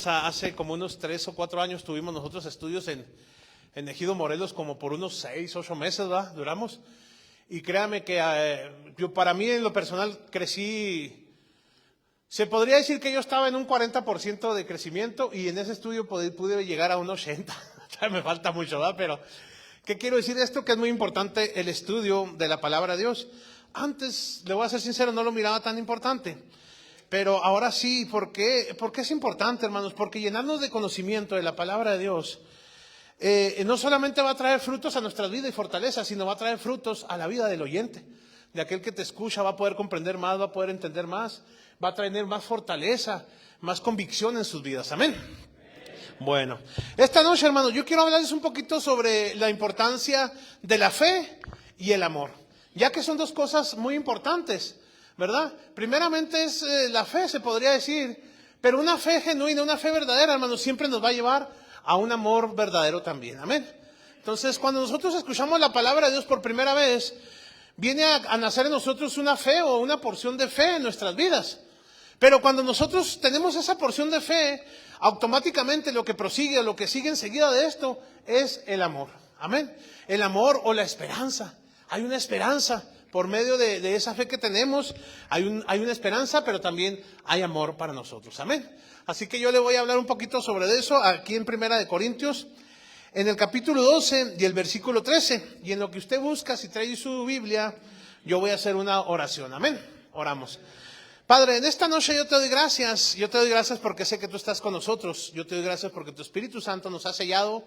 Hace como unos 3 o 4 años tuvimos nosotros estudios en Ejido Morelos, como por unos 6, 8 meses, ¿verdad? Duramos. Y créame que yo, para mí en lo personal, crecí. Se podría decir que yo estaba en un 40% de crecimiento y en ese estudio pude llegar a un 80%. Me falta mucho, ¿verdad? Pero, ¿qué quiero decir esto? Que es muy importante el estudio de la palabra de Dios. Antes, le voy a ser sincero, no lo miraba tan importante. Pero ahora sí, ¿por qué? ¿Por qué es importante, hermanos? Porque llenarnos de conocimiento de la palabra de Dios no solamente va a traer frutos a nuestras vidas y fortaleza, sino va a traer frutos a la vida del oyente. De aquel que te escucha va a poder comprender más, va a poder entender más, va a traer más fortaleza, más convicción en sus vidas. Amén. Bueno, esta noche, hermanos, yo quiero hablarles un poquito sobre la importancia de la fe y el amor, ya que son dos cosas muy importantes, ¿verdad? Primeramente es la fe, se podría decir, pero una fe genuina, una fe verdadera, hermanos, siempre nos va a llevar a un amor verdadero también. Amén. Entonces, cuando nosotros escuchamos la palabra de Dios por primera vez, viene a nacer en nosotros una fe o una porción de fe en nuestras vidas. Pero cuando nosotros tenemos esa porción de fe, automáticamente lo que prosigue o lo que sigue enseguida de esto es el amor. Amén. El amor o la esperanza. Hay una esperanza por medio de esa fe que tenemos. Hay una esperanza, pero también hay amor para nosotros. Amén. Así que yo le voy a hablar un poquito sobre eso aquí en Primera de Corintios, en el capítulo 12 y el versículo 13. Y en lo que usted busca, si trae su Biblia, yo voy a hacer una oración. Amén. Oramos. Padre, en esta noche yo te doy gracias porque sé que tú estás con nosotros, yo te doy gracias porque tu Espíritu Santo nos ha sellado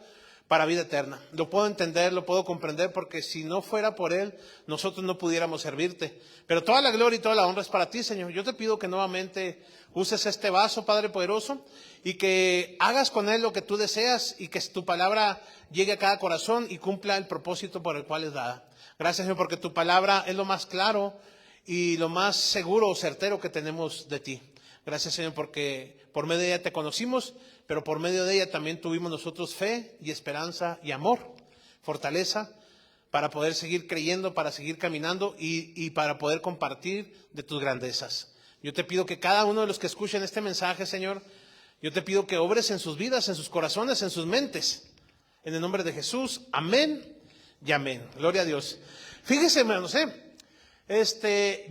para vida eterna. Lo puedo entender, lo puedo comprender, porque si no fuera por Él, nosotros no pudiéramos servirte. Pero toda la gloria y toda la honra es para ti, Señor. Yo te pido que nuevamente uses este vaso, Padre poderoso, y que hagas con él lo que tú deseas y que tu palabra llegue a cada corazón y cumpla el propósito por el cual es dada. Gracias, Señor, porque tu palabra es lo más claro y lo más seguro o certero que tenemos de ti. Gracias, Señor, porque por medio de ella te conocimos, pero por medio de ella también tuvimos nosotros fe y esperanza y amor, fortaleza, para poder seguir creyendo, para seguir caminando y para poder compartir de tus grandezas. Yo te pido que cada uno de los que escuchen este mensaje, Señor, yo te pido que obres en sus vidas, en sus corazones, en sus mentes. En el nombre de Jesús, amén y amén. Gloria a Dios. Fíjese, hermanos,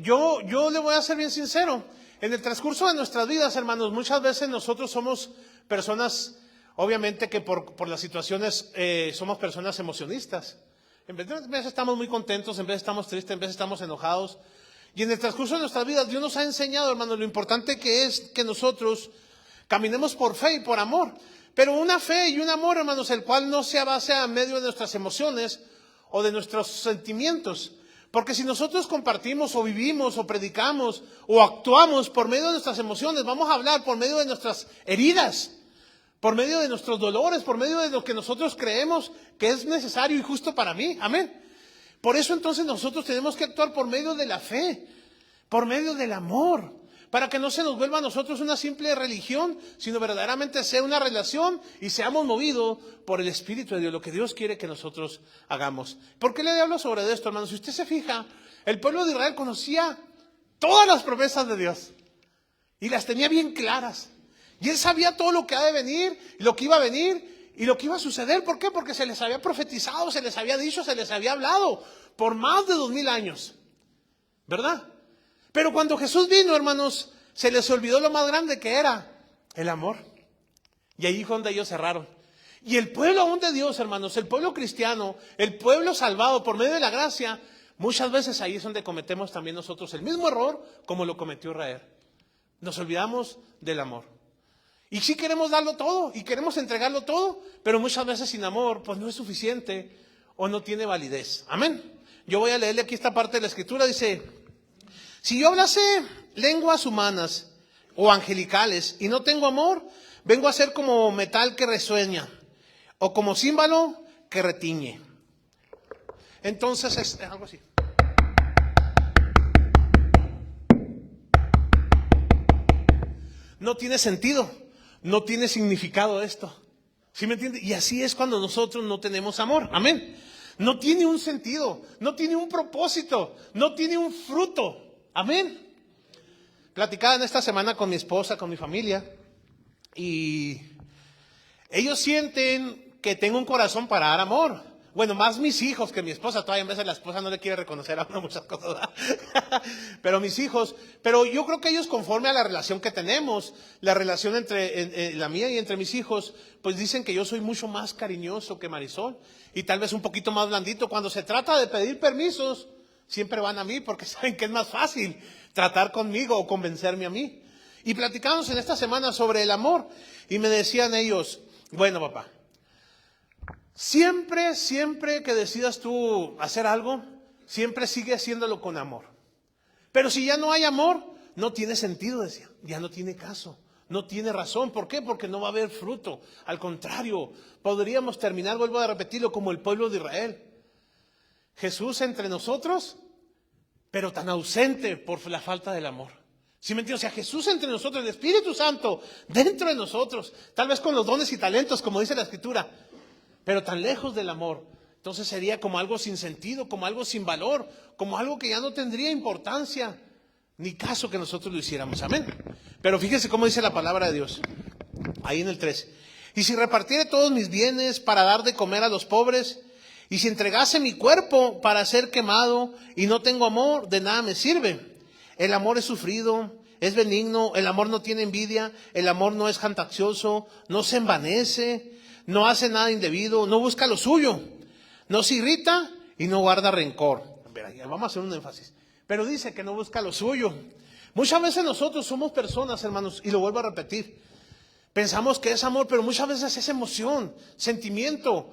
yo le voy a ser bien sincero. En el transcurso de nuestras vidas, hermanos, muchas veces nosotros somos personas, obviamente que por las situaciones somos personas emocionistas. En veces estamos muy contentos, en vez estamos tristes, en vez estamos enojados. Y en el transcurso de nuestras vidas, Dios nos ha enseñado, hermanos, lo importante que es que nosotros caminemos por fe y por amor. Pero una fe y un amor, hermanos, el cual no se base a medio de nuestras emociones o de nuestros sentimientos. Porque si nosotros compartimos o vivimos o predicamos o actuamos por medio de nuestras emociones, vamos a hablar por medio de nuestras heridas, por medio de nuestros dolores, por medio de lo que nosotros creemos que es necesario y justo para mí. Amén. Por eso entonces nosotros tenemos que actuar por medio de la fe, por medio del amor, para que no se nos vuelva a nosotros una simple religión, sino verdaderamente sea una relación y seamos movidos por el Espíritu de Dios, lo que Dios quiere que nosotros hagamos. ¿Por qué le hablo sobre esto, hermanos? Si usted se fija, el pueblo de Israel conocía todas las promesas de Dios y las tenía bien claras. Y él sabía todo lo que ha de venir, lo que iba a venir y lo que iba a suceder. ¿Por qué? Porque se les había profetizado, se les había dicho, se les había hablado por más de 2000 años. ¿Verdad? Pero cuando Jesús vino, hermanos, se les olvidó lo más grande que era el amor. Y ahí fue donde ellos cerraron. Y el pueblo aún de Dios, hermanos, el pueblo cristiano, el pueblo salvado por medio de la gracia, muchas veces ahí es donde cometemos también nosotros el mismo error como lo cometió Israel. Nos olvidamos del amor. Y sí queremos darlo todo y queremos entregarlo todo, pero muchas veces sin amor pues no es suficiente o no tiene validez. Amén. Yo voy a leerle aquí esta parte de la Escritura, dice: si yo hablase lenguas humanas o angelicales y no tengo amor, vengo a ser como metal que resuena o como címbalo que retiñe. Entonces es algo así. No tiene sentido, no tiene significado esto. ¿Sí me entiende? Y así es cuando nosotros no tenemos amor. Amén. No tiene un sentido, no tiene un propósito, no tiene un fruto. Amén. Platicaba en esta semana con mi esposa, con mi familia, Y ellos sienten que tengo un corazón para dar amor. Bueno, más mis hijos que mi esposa. Todavía a veces la esposa no le quiere reconocer a uno muchas cosas, ¿verdad? Pero mis hijos, pero yo creo que ellos, conforme a la relación que tenemos, la relación entre la mía y entre mis hijos, pues dicen que yo soy mucho más cariñoso que Marisol y tal vez un poquito más blandito. Cuando se trata de pedir permisos, siempre van a mí porque saben que es más fácil tratar conmigo o convencerme a mí. Y platicamos en esta semana sobre el amor y me decían ellos, bueno, papá, siempre que decidas tú hacer algo, siempre sigue haciéndolo con amor. Pero si ya no hay amor, no tiene sentido, decía, ya no tiene caso, no tiene razón. ¿Por qué? Porque no va a haber fruto. Al contrario, podríamos terminar, vuelvo a repetirlo, como el pueblo de Israel. Jesús entre nosotros, pero tan ausente por la falta del amor. ¿Sí me entiendes? O sea, Jesús entre nosotros, el Espíritu Santo dentro de nosotros, tal vez con los dones y talentos, como dice la Escritura, pero tan lejos del amor. Entonces sería como algo sin sentido, como algo sin valor, como algo que ya no tendría importancia, ni caso que nosotros lo hiciéramos. Amén. Pero fíjese cómo dice la palabra de Dios, ahí en el 13. Y si repartiere todos mis bienes para dar de comer a los pobres, y si entregase mi cuerpo para ser quemado, y no tengo amor, de nada me sirve. El amor es sufrido, es benigno, el amor no tiene envidia, el amor no es jactancioso, no se envanece, no hace nada indebido, no busca lo suyo, no se irrita y no guarda rencor. Vamos a hacer un énfasis. Pero dice que no busca lo suyo. Muchas veces nosotros somos personas, hermanos, y lo vuelvo a repetir. Pensamos que es amor, pero muchas veces es emoción, sentimiento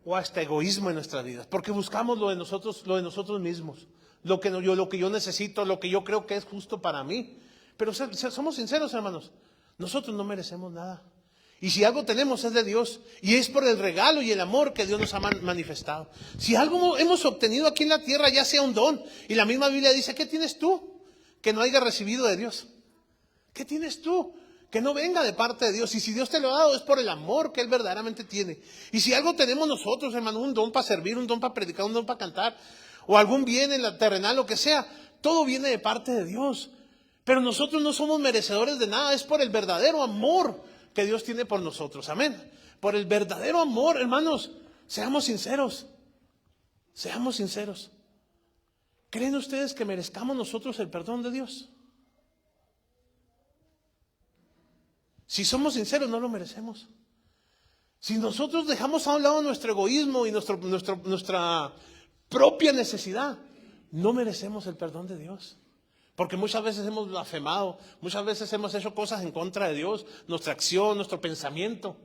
o hasta egoísmo en nuestras vidas. Porque buscamos lo de nosotros mismos. Lo que yo necesito, lo que yo creo que es justo para mí. Pero somos sinceros, hermanos, nosotros no merecemos nada. Y si algo tenemos es de Dios, y es por el regalo y el amor que Dios nos ha manifestado. Si algo hemos obtenido aquí en la tierra, ya sea un don, y la misma Biblia dice, ¿qué tienes tú que no hayas recibido de Dios? ¿Qué tienes tú que no venga de parte de Dios? Y si Dios te lo ha dado, es por el amor que Él verdaderamente tiene. Y si algo tenemos nosotros, hermano, un don para servir, un don para predicar, un don para cantar, o algún bien en la terrenal, lo que sea, todo viene de parte de Dios. Pero nosotros no somos merecedores de nada, es por el verdadero amor que Dios tiene por nosotros. Amén. Por el verdadero amor, hermanos, seamos sinceros. Seamos sinceros. ¿Creen ustedes que merezcamos nosotros el perdón de Dios? Si somos sinceros, no lo merecemos. Si nosotros dejamos a un lado nuestro egoísmo y nuestra propia necesidad, no merecemos el perdón de Dios. Porque muchas veces hemos blasfemado, muchas veces hemos hecho cosas en contra de Dios, nuestra acción, nuestro pensamiento,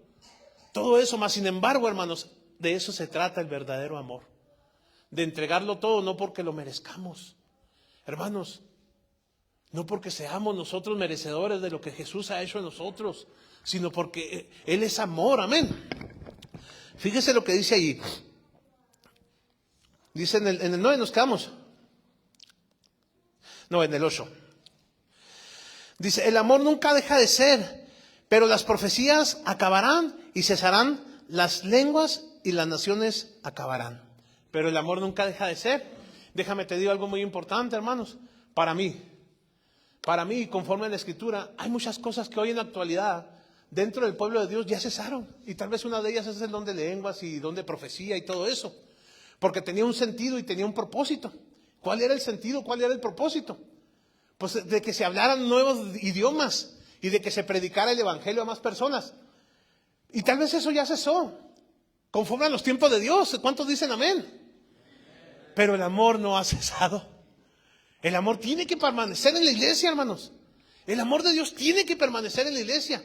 todo eso. Más sin embargo, hermanos, de eso se trata el verdadero amor, de entregarlo todo, no porque lo merezcamos, hermanos, no porque seamos nosotros merecedores de lo que Jesús ha hecho en nosotros, sino porque Él es amor. Amén. Fíjese lo que dice allí. Dice en el 9 nos quedamos. No, en el 8. Dice, el amor nunca deja de ser, pero las profecías acabarán y cesarán, las lenguas y las naciones acabarán. Pero el amor nunca deja de ser. Déjame te digo algo muy importante, hermanos. Para mí, conforme a la Escritura, hay muchas cosas que hoy en la actualidad, dentro del pueblo de Dios, ya cesaron. Y tal vez una de ellas es el don de lenguas y don de profecía y todo eso. Porque tenía un sentido y tenía un propósito. ¿Cuál era el sentido? ¿Cuál era el propósito? Pues de que se hablaran nuevos idiomas y de que se predicara el evangelio a más personas. Y tal vez eso ya cesó, conforme a los tiempos de Dios. ¿Cuántos dicen amén? Pero el amor no ha cesado. El amor tiene que permanecer en la iglesia, hermanos. El amor de Dios tiene que permanecer en la iglesia.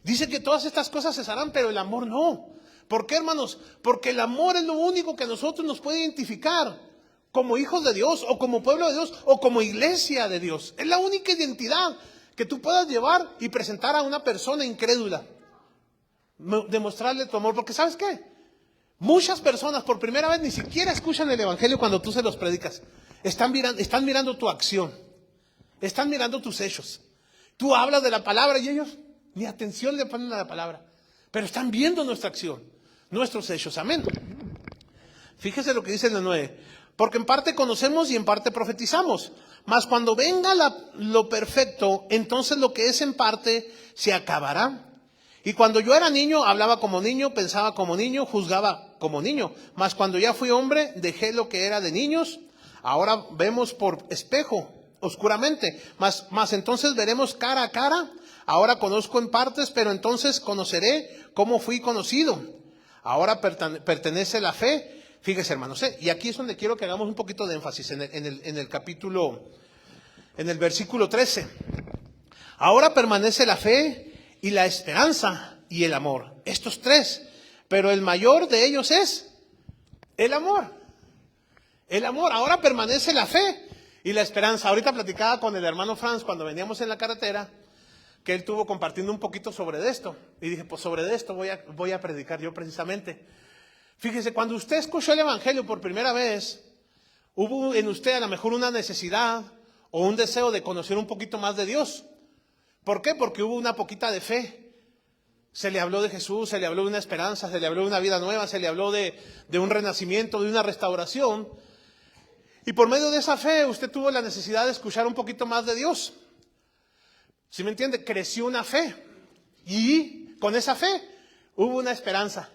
Dice que todas estas cosas cesarán, pero el amor no. ¿Por qué, hermanos? Porque el amor es lo único que a nosotros nos puede identificar como hijos de Dios, o como pueblo de Dios, o como iglesia de Dios. Es la única identidad que tú puedas llevar y presentar a una persona incrédula. Demostrarle tu amor, porque ¿sabes qué? Muchas personas por primera vez ni siquiera escuchan el evangelio cuando tú se los predicas. Están mirando tu acción, están mirando tus hechos. Tú hablas de la palabra y ellos ni atención le ponen a la palabra, pero están viendo nuestra acción, nuestros hechos. Amén. Fíjese lo que dice en el 9. Porque en parte conocemos y en parte profetizamos. Mas cuando venga lo perfecto, entonces lo que es en parte se acabará. Y cuando yo era niño, hablaba como niño, pensaba como niño, juzgaba como niño. Mas cuando ya fui hombre, dejé lo que era de niños. Ahora vemos por espejo, oscuramente. Mas entonces veremos cara a cara. Ahora conozco en partes, pero entonces conoceré cómo fui conocido. Ahora pertenece la fe. Fíjese, hermanos, y aquí es donde quiero que hagamos un poquito de énfasis en el capítulo, en el versículo 13. Ahora permanece la fe y la esperanza y el amor. Estos tres. Pero el mayor de ellos es el amor. El amor. Ahora permanece la fe y la esperanza. Ahorita platicaba con el hermano Franz cuando veníamos en la carretera, que él estuvo compartiendo un poquito sobre esto. Y dije, pues sobre esto voy a predicar yo precisamente. Fíjese, cuando usted escuchó el evangelio por primera vez, hubo en usted a lo mejor una necesidad o un deseo de conocer un poquito más de Dios. ¿Por qué? Porque hubo una poquita de fe. Se le habló de Jesús, se le habló de una esperanza, se le habló de una vida nueva, se le habló de un renacimiento, de una restauración. Y por medio de esa fe usted tuvo la necesidad de escuchar un poquito más de Dios. ¿Sí me entiende? Creció una fe. Y con esa fe hubo una esperanza.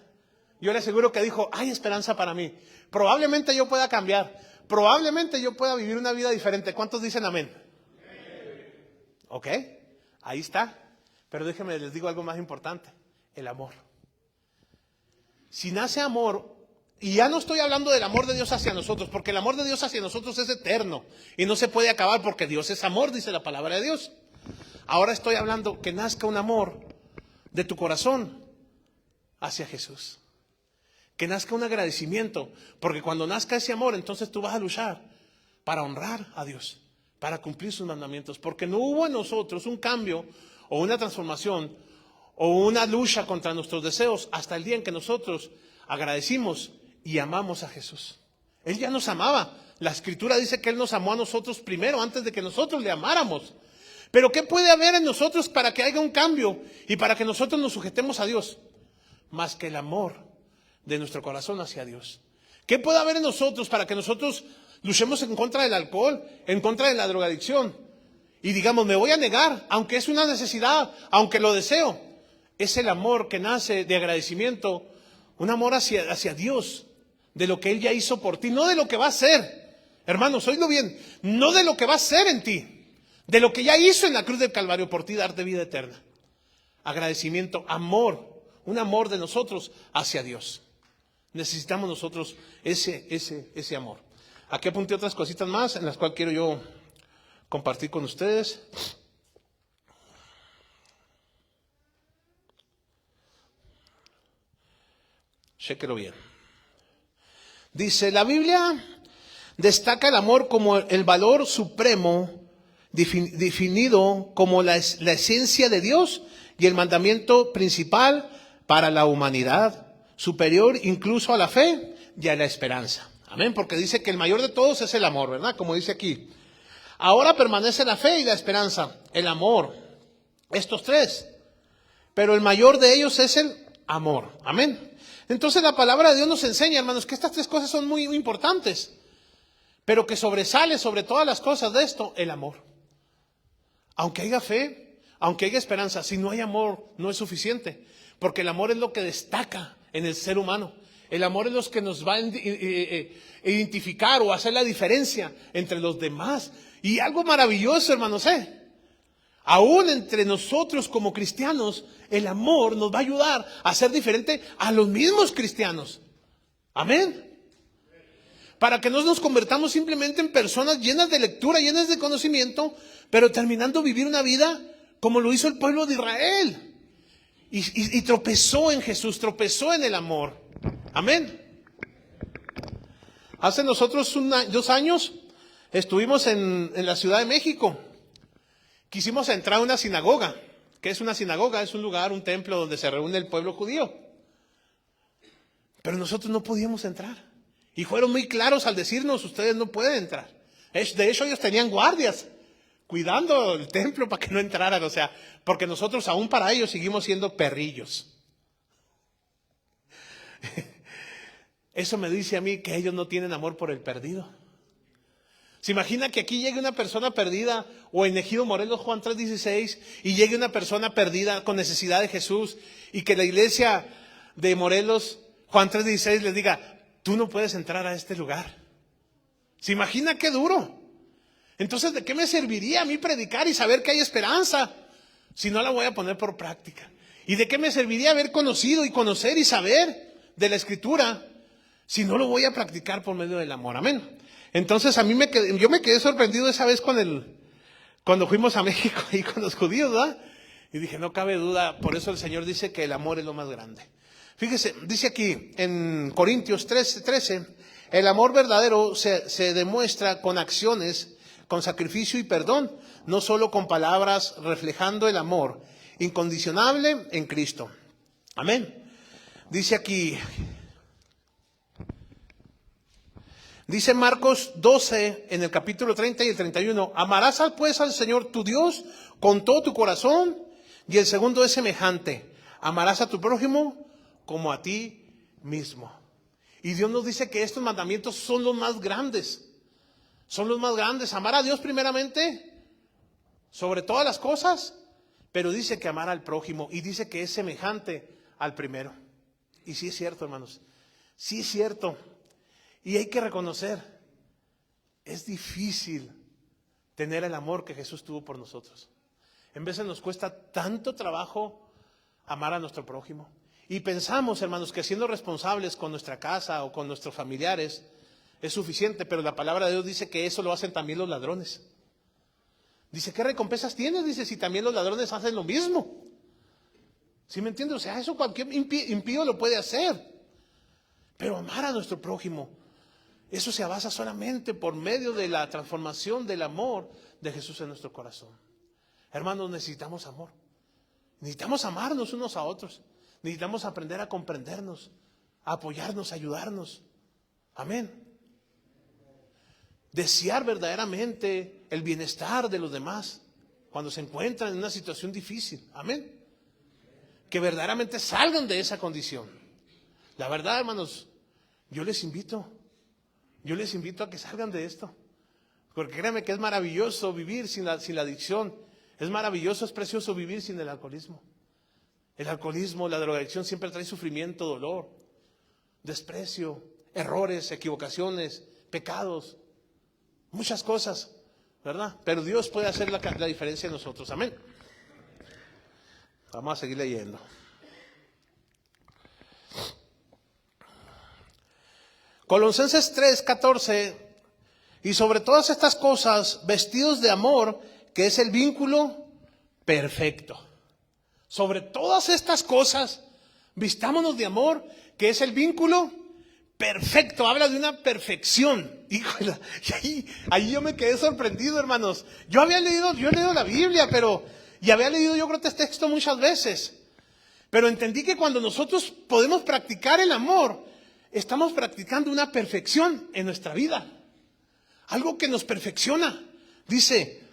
Yo le aseguro que dijo, hay esperanza para mí. Probablemente yo pueda cambiar. Probablemente yo pueda vivir una vida diferente. ¿Cuántos dicen amén? Ok, ahí está. Pero déjenme, les digo algo más importante. El amor. Si nace amor, y ya no estoy hablando del amor de Dios hacia nosotros, porque el amor de Dios hacia nosotros es eterno y no se puede acabar porque Dios es amor, dice la palabra de Dios. Ahora estoy hablando que nazca un amor de tu corazón hacia Jesús. Que nazca un agradecimiento, porque cuando nazca ese amor, entonces tú vas a luchar para honrar a Dios, para cumplir sus mandamientos, porque no hubo en nosotros un cambio o una transformación o una lucha contra nuestros deseos hasta el día en que nosotros agradecimos y amamos a Jesús. Él ya nos amaba. La Escritura dice que Él nos amó a nosotros primero, antes de que nosotros le amáramos. Pero ¿qué puede haber en nosotros para que haya un cambio y para que nosotros nos sujetemos a Dios? Más que el amor de nuestro corazón hacia Dios. ¿Qué puede haber en nosotros para que nosotros luchemos en contra del alcohol, en contra de la drogadicción? Y digamos, me voy a negar, aunque es una necesidad, aunque lo deseo. Es el amor que nace de agradecimiento, un amor hacia Dios, de lo que Él ya hizo por ti, no de lo que va a hacer. Hermanos, oídlo bien, no de lo que va a hacer en ti, de lo que ya hizo en la cruz del Calvario por ti, darte vida eterna. Agradecimiento, amor, un amor de nosotros hacia Dios. Necesitamos nosotros ese amor. Aquí apunté otras cositas más en las cuales quiero yo compartir con ustedes. Chéquelo bien. Dice, la Biblia destaca el amor como el valor supremo, definido como la esencia de Dios y el mandamiento principal para la humanidad, superior incluso a la fe y a la esperanza. Amén, porque dice que el mayor de todos es el amor, ¿verdad? Como dice aquí. Ahora permanece la fe y la esperanza, el amor, estos tres. Pero el mayor de ellos es el amor. Amén. Entonces la palabra de Dios nos enseña, hermanos, que estas tres cosas son muy importantes. Pero que sobresale sobre todas las cosas de esto, el amor. Aunque haya fe, aunque haya esperanza, si no hay amor, no es suficiente. Porque el amor es lo que destaca en el ser humano. El amor es lo que nos va a identificar o hacer la diferencia entre los demás. Y algo maravilloso, hermanos, aún entre nosotros como cristianos, el amor nos va a ayudar a ser diferente a los mismos cristianos. Amén. Para que no nos convertamos simplemente en personas llenas de lectura, llenas de conocimiento, pero terminando vivir una vida como lo hizo el pueblo de Israel. Y tropezó en Jesús, tropezó en el amor. Amén. Hace nosotros 2 años estuvimos en la Ciudad de México. Quisimos entrar a una sinagoga. ¿Qué es una sinagoga? Es un lugar, un templo donde se reúne el pueblo judío. Pero nosotros no podíamos entrar. Y fueron muy claros al decirnos, ustedes no pueden entrar. De hecho, ellos tenían guardias cuidando el templo para que no entraran. O sea, porque nosotros aún para ellos seguimos siendo perrillos. Eso me dice a mí que ellos no tienen amor por el perdido. ¿Se imagina que aquí llegue una persona perdida, o en Ejido Morelos, Juan 3:16, y llegue una persona perdida con necesidad de Jesús, y que la iglesia de Morelos, Juan 3:16, les diga, tú no puedes entrar a este lugar? ¿Se imagina qué duro? Entonces, ¿de qué me serviría a mí predicar y saber que hay esperanza si no la voy a poner por práctica? ¿Y de qué me serviría haber conocido y conocer y saber de la Escritura si no lo voy a practicar por medio del amor? Amén. Entonces yo me quedé sorprendido esa vez cuando fuimos a México y con los judíos, ¿verdad? Y dije, no cabe duda, por eso el Señor dice que el amor es lo más grande. Fíjese, dice aquí en Corintios 13, el amor verdadero se demuestra con acciones, con sacrificio y perdón, no solo con palabras, reflejando el amor incondicionable en Cristo. Amén. Dice aquí, dice Marcos 12, en el capítulo 30 y el 31, amarás pues al Señor tu Dios con todo tu corazón. Y el segundo es semejante, amarás a tu prójimo como a ti mismo. Y Dios nos dice que estos mandamientos son los más grandes. Son los más grandes. Amar a Dios primeramente, sobre todas las cosas, pero dice que amar al prójimo, y dice que es semejante al primero. Y sí es cierto, hermanos, sí es cierto. Y hay que reconocer, es difícil tener el amor que Jesús tuvo por nosotros. En veces nos cuesta tanto trabajo amar a nuestro prójimo. Y pensamos, hermanos, que siendo responsables con nuestra casa o con nuestros familiares es suficiente, pero la palabra de Dios dice que eso lo hacen también los ladrones. Dice, ¿qué recompensas tienes? Dice, si también los ladrones hacen lo mismo. ¿Sí me entiendes? O sea, eso cualquier impío lo puede hacer. Pero amar a nuestro prójimo, eso se basa solamente por medio de la transformación del amor de Jesús en nuestro corazón. Hermanos, necesitamos amor. Necesitamos amarnos unos a otros. Necesitamos aprender a comprendernos, a apoyarnos, a ayudarnos. Amén. Desear verdaderamente el bienestar de los demás cuando se encuentran en una situación difícil. Amén. Que verdaderamente salgan de esa condición. La verdad, hermanos, yo les invito a que salgan de esto. Porque créanme que es maravilloso vivir sin la adicción. Es maravilloso, es precioso vivir sin el alcoholismo. El alcoholismo, la drogadicción siempre trae sufrimiento, dolor, desprecio, errores, equivocaciones, pecados, muchas cosas, ¿verdad? Pero Dios puede hacer la diferencia en nosotros. Amén. Vamos a seguir leyendo. Colosenses 3:14, y sobre todas estas cosas, vestidos de amor, que es el vínculo perfecto. Sobre todas estas cosas, vistámonos de amor, que es el vínculo perfecto. Habla de una perfección. Híjole, y ahí yo me quedé sorprendido, hermanos. Yo he leído la Biblia, y había leído yo creo que este texto muchas veces. Pero entendí que cuando nosotros podemos practicar el amor, estamos practicando una perfección en nuestra vida. Algo que nos perfecciona. Dice,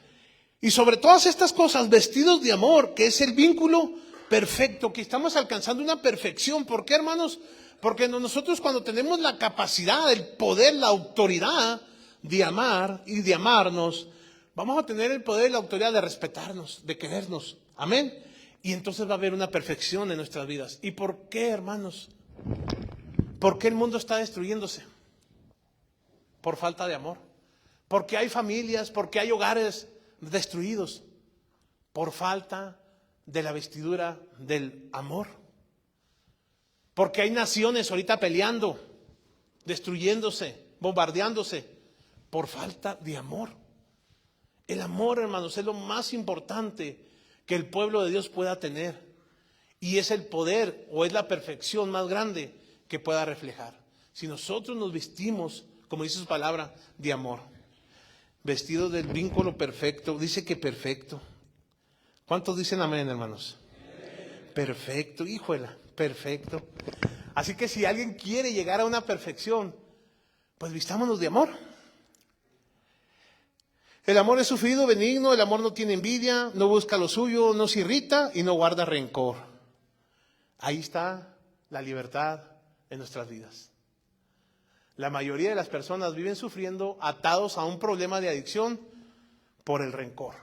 y sobre todas estas cosas, vestidos de amor, que es el vínculo perfecto, que estamos alcanzando una perfección. ¿Por qué, hermanos? Porque nosotros cuando tenemos la capacidad, el poder, la autoridad de amar y de amarnos, vamos a tener el poder y la autoridad de respetarnos, de querernos. Amén. Y entonces va a haber una perfección en nuestras vidas. ¿Y por qué, hermanos? ¿Por qué el mundo está destruyéndose? Por falta de amor. Porque hay familias, porque hay hogares destruidos. Por falta de la vestidura del amor. Porque hay naciones ahorita peleando, destruyéndose, bombardeándose, por falta de amor. El amor, hermanos, es lo más importante que el pueblo de Dios pueda tener. Y es el poder o es la perfección más grande que pueda reflejar. Si nosotros nos vestimos, como dice su palabra, de amor. Vestidos del vínculo perfecto. Dice que perfecto. ¿Cuántos dicen amén, hermanos? Perfecto, híjola, perfecto. Así que si alguien quiere llegar a una perfección, pues vistámonos de amor. El amor es sufrido, benigno, el amor no tiene envidia, no busca lo suyo, no se irrita y no guarda rencor. Ahí está la libertad en nuestras vidas. La mayoría de las personas viven sufriendo atados a un problema de adicción por el rencor,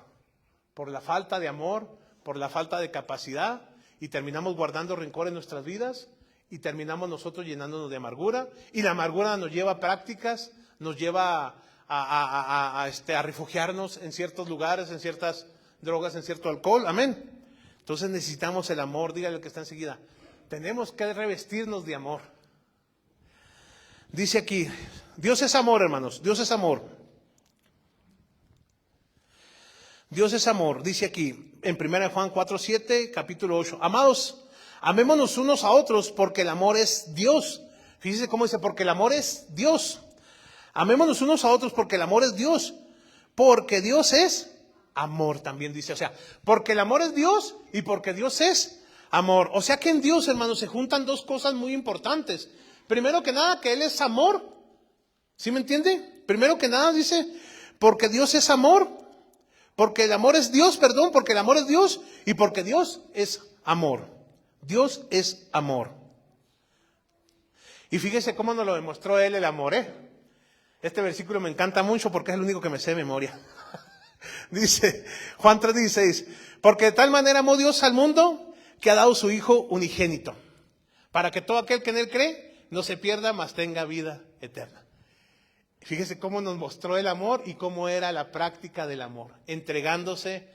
por la falta de amor, por la falta de capacidad, y terminamos guardando rencor en nuestras vidas y terminamos nosotros llenándonos de amargura, y la amargura nos lleva a prácticas, nos lleva a refugiarnos en ciertos lugares, en ciertas drogas, en cierto alcohol. Amén. Entonces necesitamos el amor. Dígale al que está enseguida, tenemos que revestirnos de amor. Dice aquí, Dios es amor, hermanos, Dios es amor. Dios es amor, dice aquí, en 1 Juan 4:7, capítulo 8. Amados, amémonos unos a otros porque el amor es Dios. Fíjese cómo dice, porque el amor es Dios. Amémonos unos a otros porque el amor es Dios. Porque Dios es amor, también dice. O sea, porque el amor es Dios y porque Dios es amor. O sea que en Dios, hermanos, se juntan dos cosas muy importantes. Primero que nada, que Él es amor. ¿Sí me entiende? Primero que nada dice, porque Dios es amor. Porque el amor es Dios, porque el amor es Dios y porque Dios es amor. Dios es amor. Y fíjese cómo nos lo demostró Él el amor, Este versículo me encanta mucho porque es el único que me sé de memoria. Dice Juan 3:16, porque de tal manera amó Dios al mundo que ha dado su Hijo unigénito, para que todo aquel que en Él cree no se pierda, mas tenga vida eterna. Fíjese cómo nos mostró el amor y cómo era la práctica del amor, entregándose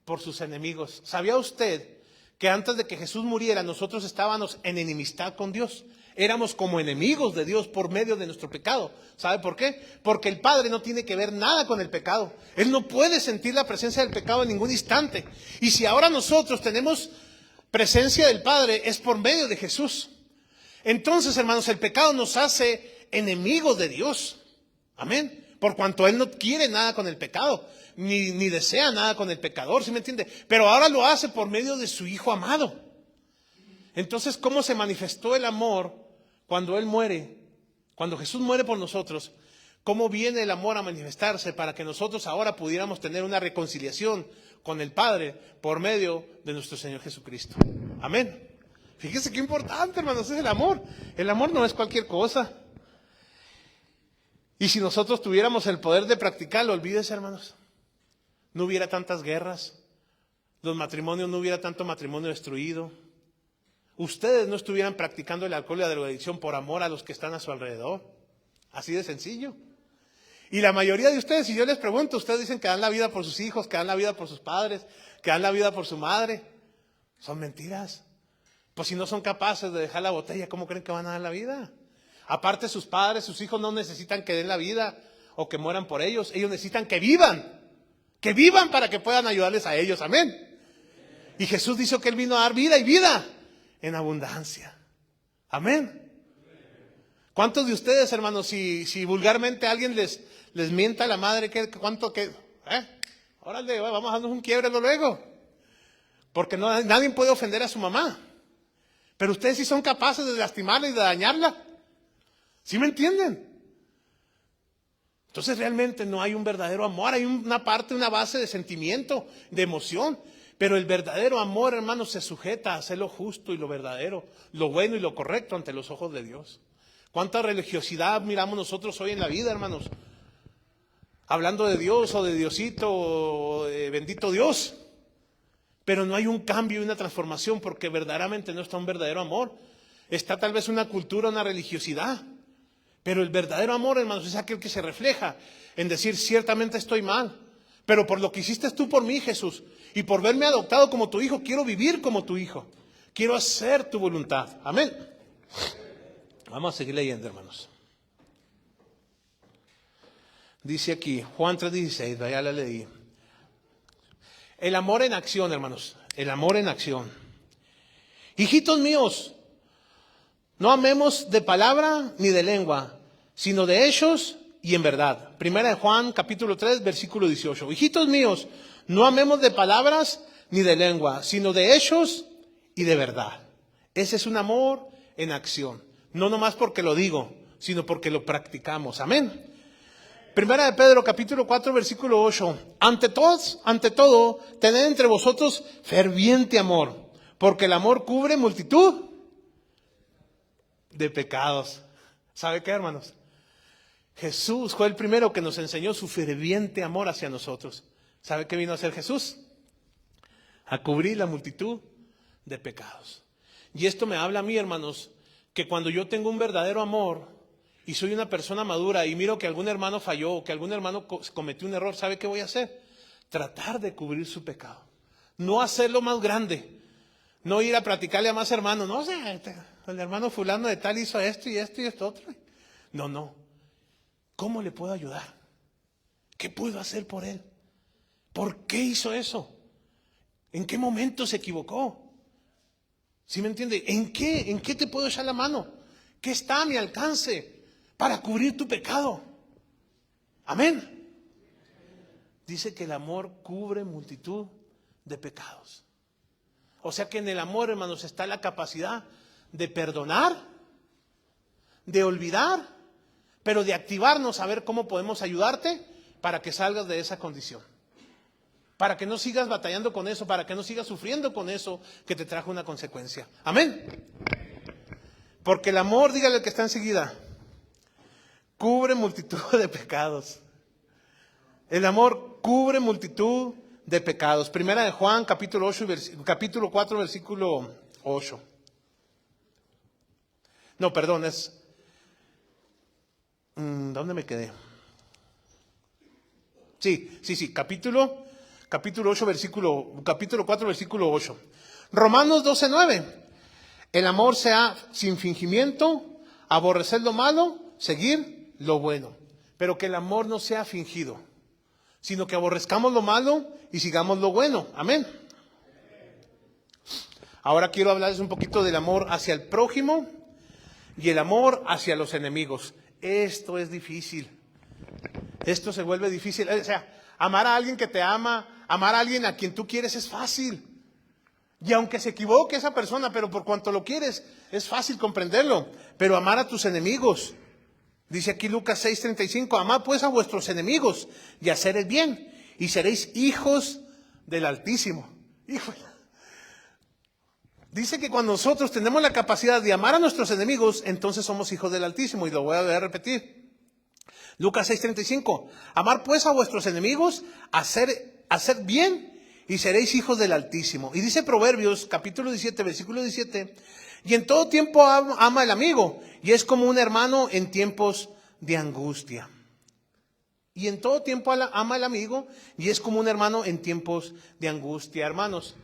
por sus enemigos. ¿Sabía usted que antes de que Jesús muriera nosotros estábamos en enemistad con Dios? Éramos como enemigos de Dios por medio de nuestro pecado. ¿Sabe por qué? Porque el Padre no tiene que ver nada con el pecado. Él no puede sentir la presencia del pecado en ningún instante. Y si ahora nosotros tenemos presencia del Padre, es por medio de Jesús. Entonces, hermanos, el pecado nos hace enemigos de Dios. Amén. Por cuanto Él no quiere nada con el pecado, ni desea nada con el pecador, ¿sí me entiende? Pero ahora lo hace por medio de su Hijo amado. Entonces, ¿cómo se manifestó el amor cuando Él muere? Cuando Jesús muere por nosotros, ¿cómo viene el amor a manifestarse para que nosotros ahora pudiéramos tener una reconciliación con el Padre por medio de nuestro Señor Jesucristo? Amén. Fíjese qué importante, hermanos, es el amor. El amor no es cualquier cosa. Y si nosotros tuviéramos el poder de practicarlo, olvídese, hermanos, no hubiera tantas guerras, los matrimonios, no hubiera tanto matrimonio destruido. Ustedes no estuvieran practicando el alcohol y la drogadicción por amor a los que están a su alrededor. Así de sencillo. Y la mayoría de ustedes, si yo les pregunto, ustedes dicen que dan la vida por sus hijos, que dan la vida por sus padres, que dan la vida por su madre. Son mentiras. Pues si no son capaces de dejar la botella, ¿cómo creen que van a dar la vida? Aparte, sus padres, sus hijos no necesitan que den la vida o que mueran por ellos. Ellos necesitan que vivan para que puedan ayudarles a ellos. Amén. Y Jesús dijo que Él vino a dar vida y vida en abundancia. Amén. ¿Cuántos de ustedes, hermanos, si vulgarmente alguien les mienta a la madre, órale, vamos a darnos un quiebre luego? Porque nadie puede ofender a su mamá. Pero ustedes sí son capaces de lastimarla y de dañarla. ¿Sí me entienden? Entonces realmente no hay un verdadero amor, hay una base de sentimiento, de emoción. Pero el verdadero amor, hermanos, se sujeta a hacer lo justo y lo verdadero, lo bueno y lo correcto ante los ojos de Dios. ¿Cuánta religiosidad miramos nosotros hoy en la vida, hermanos? Hablando de Dios o de Diosito o de bendito Dios. Pero no hay un cambio y una transformación porque verdaderamente no está un verdadero amor. Está tal vez una cultura, una religiosidad. Pero el verdadero amor, hermanos, es aquel que se refleja en decir, ciertamente estoy mal, pero por lo que hiciste tú por mí, Jesús, y por verme adoptado como tu hijo, quiero vivir como tu hijo. Quiero hacer tu voluntad. Amén. Vamos a seguir leyendo, hermanos. Dice aquí, Juan 3:16, ya la leí. El amor en acción, hermanos. El amor en acción. Hijitos míos, no amemos de palabra ni de lengua, sino de hechos y en verdad. Primera de Juan, capítulo 3, versículo 18. Hijitos míos, no amemos de palabras ni de lengua, sino de hechos y de verdad. Ese es un amor en acción. No nomás porque lo digo, sino porque lo practicamos. Amén. Primera de Pedro, capítulo 4, versículo 8. Ante todo, tened entre vosotros ferviente amor, porque el amor cubre multitud de pecados. ¿Sabe qué, hermanos? Jesús fue el primero que nos enseñó su ferviente amor hacia nosotros. ¿Sabe qué vino a hacer Jesús? A cubrir la multitud de pecados. Y esto me habla a mí, hermanos, que cuando yo tengo un verdadero amor y soy una persona madura y miro que algún hermano falló o que algún hermano cometió un error, ¿sabe qué voy a hacer? Tratar de cubrir su pecado. No hacerlo más grande. No ir a platicarle a más hermanos. No, o sea, el hermano fulano de tal hizo esto y esto y esto otro. No. ¿Cómo le puedo ayudar? ¿Qué puedo hacer por él? ¿Por qué hizo eso? ¿En qué momento se equivocó? ¿Sí me entiende? ¿En qué te puedo echar la mano? ¿Qué está a mi alcance para cubrir tu pecado? Amén. Dice que el amor cubre multitud de pecados. O sea que en el amor, hermanos, está la capacidad de perdonar, de olvidar, pero de activarnos a ver cómo podemos ayudarte para que salgas de esa condición. Para que no sigas batallando con eso, para que no sigas sufriendo con eso que te trajo una consecuencia. Amén. Porque el amor, dígale al que está enseguida, cubre multitud de pecados. El amor cubre multitud de pecados. Primera de Juan, capítulo 4, versículo 8. No, perdón, es... ¿Dónde me quedé? Sí, capítulo 8, capítulo 4, versículo 8. Romanos 12:9. El amor sea sin fingimiento, aborrecer lo malo, seguir lo bueno. Pero que el amor no sea fingido, sino que aborrezcamos lo malo y sigamos lo bueno. Amén. Ahora quiero hablarles un poquito del amor hacia el prójimo y el amor hacia los enemigos. Esto es difícil. Esto se vuelve difícil. O sea, amar a alguien que te ama, amar a alguien a quien tú quieres es fácil. Y aunque se equivoque esa persona, pero por cuanto lo quieres, es fácil comprenderlo. Pero amar a tus enemigos. Dice aquí Lucas 6:35, amad pues a vuestros enemigos y hacer el bien, y seréis hijos del Altísimo. Híjole. Dice que cuando nosotros tenemos la capacidad de amar a nuestros enemigos, entonces somos hijos del Altísimo. Y lo voy a repetir. Lucas 6:35, amar pues a vuestros enemigos, hacer bien, y seréis hijos del Altísimo. Y dice Proverbios, capítulo 17, versículo 17, y en todo tiempo ama el amigo, y es como un hermano en tiempos de angustia. Y en todo tiempo ama el amigo, y es como un hermano en tiempos de angustia. Hermanos,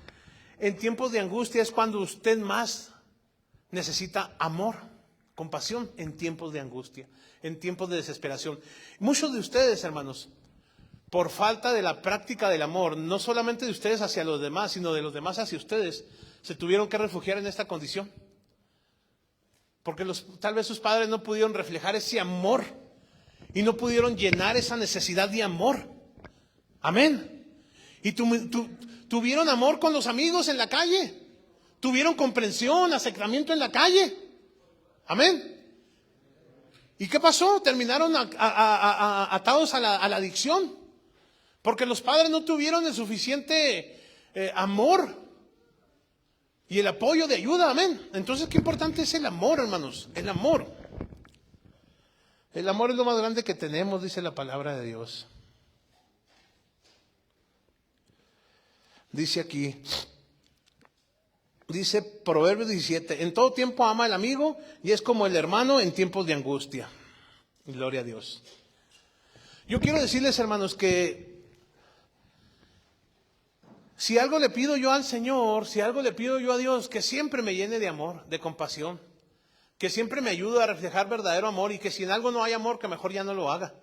en tiempos de angustia es cuando usted más necesita amor, compasión, en tiempos de angustia, en tiempos de desesperación. Muchos de ustedes, hermanos, por falta de la práctica del amor, no solamente de ustedes hacia los demás, sino de los demás hacia ustedes, se tuvieron que refugiar en esta condición. Porque tal vez sus padres no pudieron reflejar ese amor y no pudieron llenar esa necesidad de amor. Amén. Y tuvieron amor con los amigos en la calle. Tuvieron comprensión, acercamiento en la calle. Amén. ¿Y qué pasó? Terminaron atados a la adicción. Porque los padres no tuvieron el suficiente amor y el apoyo de ayuda. Amén. Entonces, qué importante es el amor, hermanos. El amor. El amor es lo más grande que tenemos, dice la palabra de Dios. Dice aquí, dice Proverbios 17, en todo tiempo ama al amigo y es como el hermano en tiempos de angustia. Gloria a Dios. Yo quiero decirles, hermanos, que si algo le pido yo al Señor, si algo le pido yo a Dios, que siempre me llene de amor, de compasión, que siempre me ayude a reflejar verdadero amor, y que si en algo no hay amor, que mejor ya no lo haga.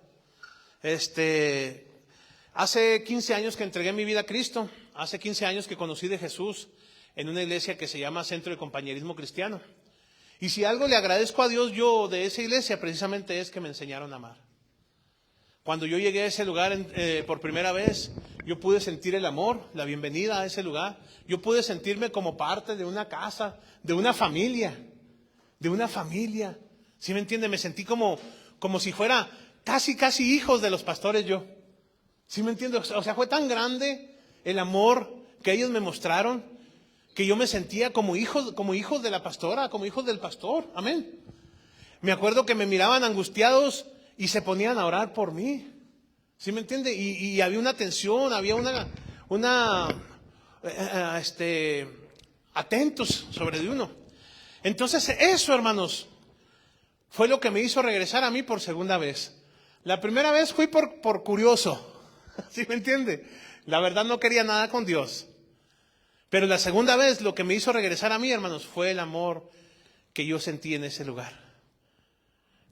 Hace 15 años que entregué mi vida a Cristo, hace 15 años que conocí de Jesús en una iglesia que se llama Centro de Compañerismo Cristiano. Y si algo le agradezco a Dios yo de esa iglesia, precisamente es que me enseñaron a amar. Cuando yo llegué a ese lugar por primera vez, yo pude sentir el amor, la bienvenida a ese lugar. Yo pude sentirme como parte de una casa, de una familia. ¿Sí me entiende? Me sentí como si fuera casi hijos de los pastores yo. ¿Sí me entiende? O sea, fue tan grande el amor que ellos me mostraron, que yo me sentía como hijos de la pastora, como hijos del pastor. Amén. Me acuerdo que me miraban angustiados y se ponían a orar por mí. ¿Sí me entiende? Y había una tensión, había atentos sobre de uno. Entonces eso, hermanos, fue lo que me hizo regresar a mí por segunda vez. La primera vez fui por curioso, ¿sí me entiende? La verdad no quería nada con Dios. Pero la segunda vez lo que me hizo regresar a mí, hermanos, fue el amor que yo sentí en ese lugar.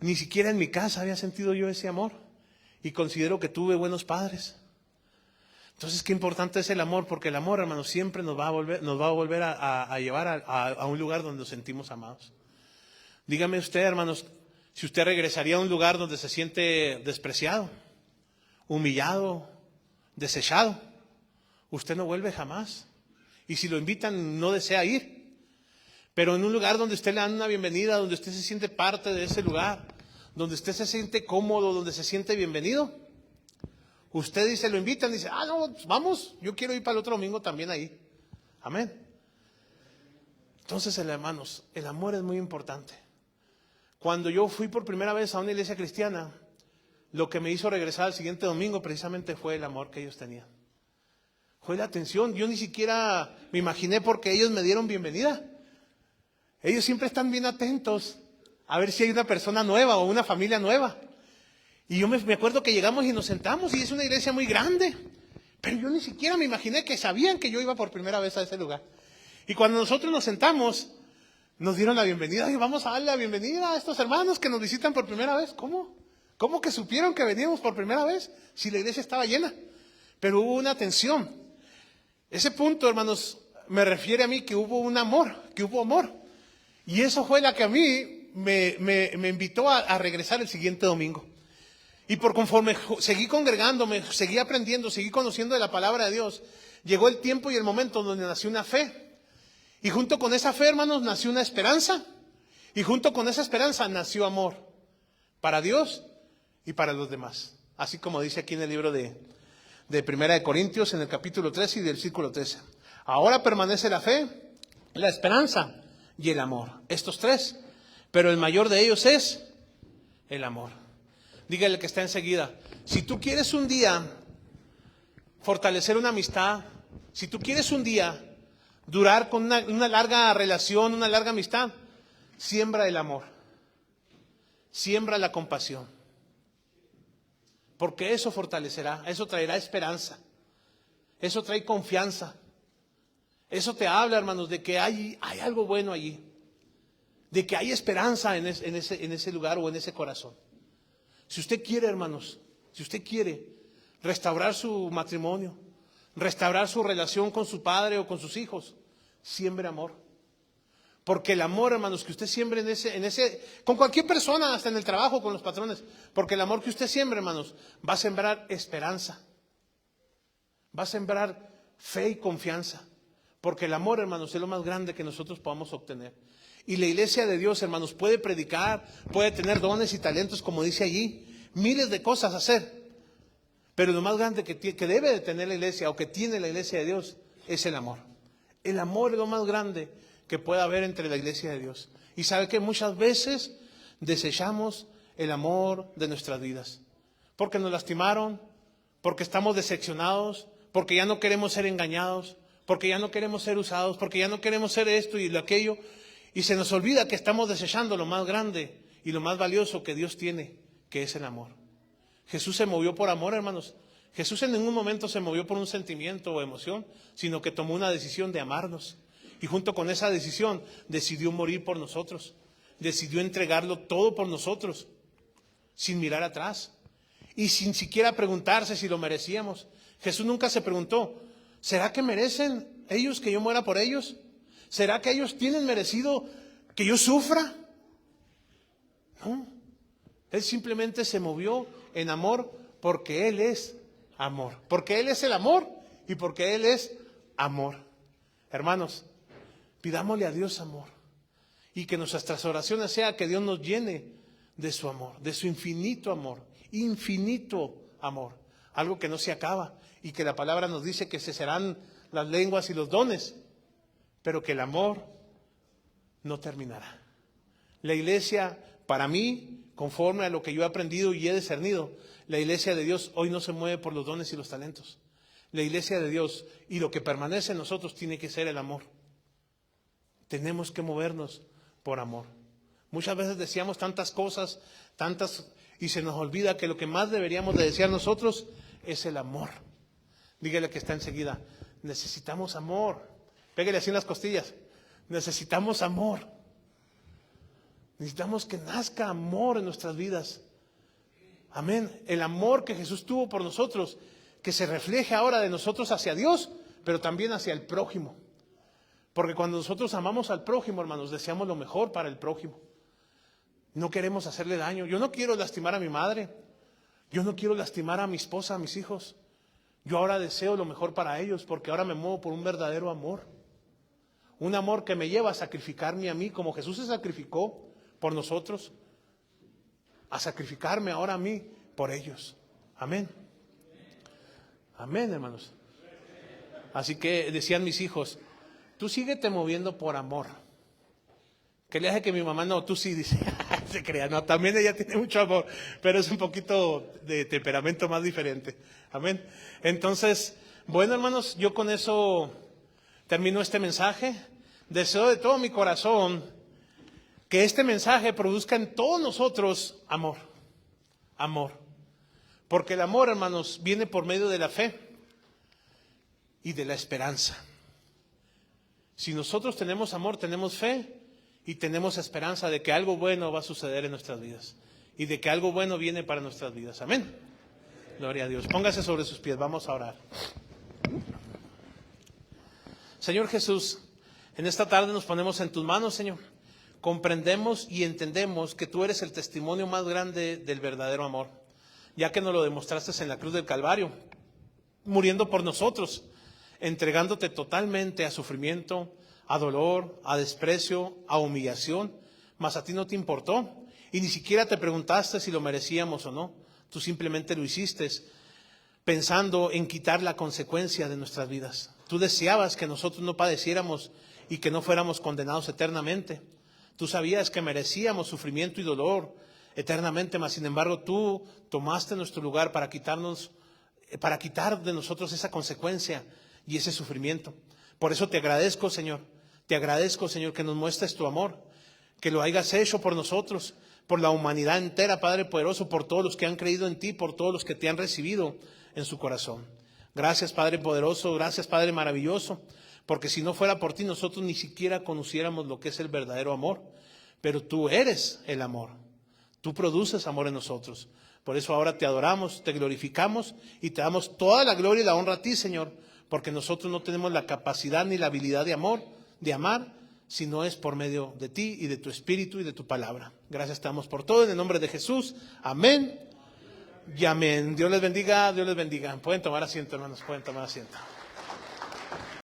Ni siquiera en mi casa había sentido yo ese amor. Y considero que tuve buenos padres. Entonces, qué importante es el amor, porque el amor, hermanos, siempre nos va a volver a llevar a un lugar donde nos sentimos amados. Dígame usted, hermanos, si usted regresaría a un lugar donde se siente despreciado, humillado, desechado, usted no vuelve jamás. Y si lo invitan, no desea ir. Pero en un lugar donde usted le dan una bienvenida, donde usted se siente parte de ese lugar, donde usted se siente cómodo, donde se siente bienvenido, usted dice, lo invitan, dice, no, pues vamos, yo quiero ir para el otro domingo también ahí. Amén. Entonces, hermanos, el amor es muy importante. Cuando yo fui por primera vez a una iglesia cristiana, lo que me hizo regresar al siguiente domingo precisamente fue el amor que ellos tenían. Fue la atención. Yo ni siquiera me imaginé porque ellos me dieron bienvenida. Ellos siempre están bien atentos a ver si hay una persona nueva o una familia nueva. Y yo me acuerdo que llegamos y nos sentamos y es una iglesia muy grande. Pero yo ni siquiera me imaginé que sabían que yo iba por primera vez a ese lugar. Y cuando nosotros nos sentamos, nos dieron la bienvenida. Y vamos a darle la bienvenida a estos hermanos que nos visitan por primera vez. ¿Cómo? ¿Cómo que supieron que veníamos por primera vez? Si la iglesia estaba llena. Pero hubo una tensión. Ese punto, hermanos, me refiere a mí que hubo un amor, que hubo amor. Y eso fue la que a mí me invitó a regresar el siguiente domingo. Y por conforme seguí congregándome, seguí aprendiendo, seguí conociendo de la palabra de Dios, llegó el tiempo y el momento donde nació una fe. Y junto con esa fe, hermanos, nació una esperanza. Y junto con esa esperanza nació amor para Dios y para los demás. Así como dice aquí en el libro de Primera de Corintios, en el capítulo 13 y del versículo 13. Ahora permanece la fe, la esperanza y el amor. Estos tres. Pero el mayor de ellos es el amor. Dígale que está enseguida. Si tú quieres un día fortalecer una amistad, si tú quieres un día durar con una larga relación, una larga amistad, siembra el amor. Siembra la compasión. Porque eso fortalecerá, eso traerá esperanza. Eso trae confianza. Eso te habla, hermanos, de que hay algo bueno allí. De que hay esperanza en ese lugar o en ese corazón. Si usted quiere, hermanos, si usted quiere restaurar su matrimonio, restaurar su relación con su padre o con sus hijos, siembre amor. Porque el amor, hermanos, que usted siembre con cualquier persona, hasta en el trabajo, con los patrones, porque el amor que usted siembre, hermanos, va a sembrar esperanza. Va a sembrar fe y confianza. Porque el amor, hermanos, es lo más grande que nosotros podamos obtener. Y la iglesia de Dios, hermanos, puede predicar, puede tener dones y talentos, como dice allí, miles de cosas hacer. Pero lo más grande que debe de tener la iglesia, o que tiene la iglesia de Dios, es el amor. El amor es lo más grande que pueda haber entre la iglesia de Dios. Y sabe que muchas veces desechamos el amor de nuestras vidas. Porque nos lastimaron, porque estamos decepcionados, porque ya no queremos ser engañados, porque ya no queremos ser usados, porque ya no queremos ser esto y lo aquello. Y se nos olvida que estamos desechando lo más grande y lo más valioso que Dios tiene, que es el amor. Jesús se movió por amor, hermanos. Jesús en ningún momento se movió por un sentimiento o emoción, sino que tomó una decisión de amarnos. Y junto con esa decisión decidió morir por nosotros. Decidió entregarlo todo por nosotros, sin mirar atrás. Y sin siquiera preguntarse si lo merecíamos. Jesús nunca se preguntó, ¿será que merecen ellos que yo muera por ellos? ¿Será que ellos tienen merecido que yo sufra? No. Él simplemente se movió en amor porque Él es amor. Porque Él es el amor y porque Él es amor. Hermanos, pidámosle a Dios amor. Y que nuestras oraciones sea que Dios nos llene de su amor, de su infinito amor. Infinito amor. Algo que no se acaba. Y que la palabra nos dice que cesarán las lenguas y los dones. Pero que el amor no terminará. La iglesia, para mí, conforme a lo que yo he aprendido y he discernido, la iglesia de Dios hoy no se mueve por los dones y los talentos. La iglesia de Dios y lo que permanece en nosotros tiene que ser el amor. Tenemos que movernos por amor. Muchas veces decíamos tantas cosas, y se nos olvida que lo que más deberíamos de desear nosotros es el amor. Dígale que está enseguida, necesitamos amor. Pégale así en las costillas, necesitamos amor. Necesitamos que nazca amor en nuestras vidas. Amén. El amor que Jesús tuvo por nosotros, que se refleje ahora de nosotros hacia Dios, pero también hacia el prójimo. Porque cuando nosotros amamos al prójimo, hermanos, deseamos lo mejor para el prójimo. No queremos hacerle daño. Yo no quiero lastimar a mi madre. Yo no quiero lastimar a mi esposa, a mis hijos. Yo ahora deseo lo mejor para ellos, porque ahora me muevo por un verdadero amor. Un amor que me lleva a sacrificarme a mí, como Jesús se sacrificó por nosotros, a sacrificarme ahora a mí por ellos. Amén. Amén, hermanos. Así que decían mis hijos, tú síguete moviendo por amor. Que le hace que mi mamá, no, tú sí, dice, se crea, no, también ella tiene mucho amor, pero es un poquito de temperamento más diferente. Amén. Entonces, bueno, hermanos, yo con eso termino este mensaje. Deseo de todo mi corazón que este mensaje produzca en todos nosotros amor. Amor. Porque el amor, hermanos, viene por medio de la fe y de la esperanza. Si nosotros tenemos amor, tenemos fe y tenemos esperanza de que algo bueno va a suceder en nuestras vidas y de que algo bueno viene para nuestras vidas. Amén. Gloria a Dios. Póngase sobre sus pies, vamos a orar. Señor Jesús, en esta tarde nos ponemos en tus manos, Señor. Comprendemos y entendemos que tú eres el testimonio más grande del verdadero amor, ya que nos lo demostraste en la cruz del Calvario, muriendo por nosotros, entregándote totalmente a sufrimiento, a dolor, a desprecio, a humillación, mas a ti no te importó y ni siquiera te preguntaste si lo merecíamos o no. Tú simplemente lo hiciste pensando en quitar la consecuencia de nuestras vidas. Tú deseabas que nosotros no padeciéramos y que no fuéramos condenados eternamente. Tú sabías que merecíamos sufrimiento y dolor eternamente, mas sin embargo tú tomaste nuestro lugar para quitar de nosotros esa consecuencia y ese sufrimiento. Por eso te agradezco, Señor. Te agradezco, Señor, que nos muestres tu amor, que lo hayas hecho por nosotros, por la humanidad entera, Padre poderoso, por todos los que han creído en ti, por todos los que te han recibido en su corazón. Gracias, Padre poderoso, gracias, Padre maravilloso, porque si no fuera por ti, nosotros ni siquiera conociéramos lo que es el verdadero amor. Pero tú eres el amor. Tú produces amor en nosotros. Por eso ahora te adoramos, te glorificamos y te damos toda la gloria y la honra a ti, Señor, porque nosotros no tenemos la capacidad ni la habilidad de amar, si no es por medio de ti y de tu Espíritu y de tu palabra. Gracias te damos por todo, en el nombre de Jesús. Amén y amén. Dios les bendiga, Dios les bendiga. Pueden tomar asiento, hermanos, pueden tomar asiento.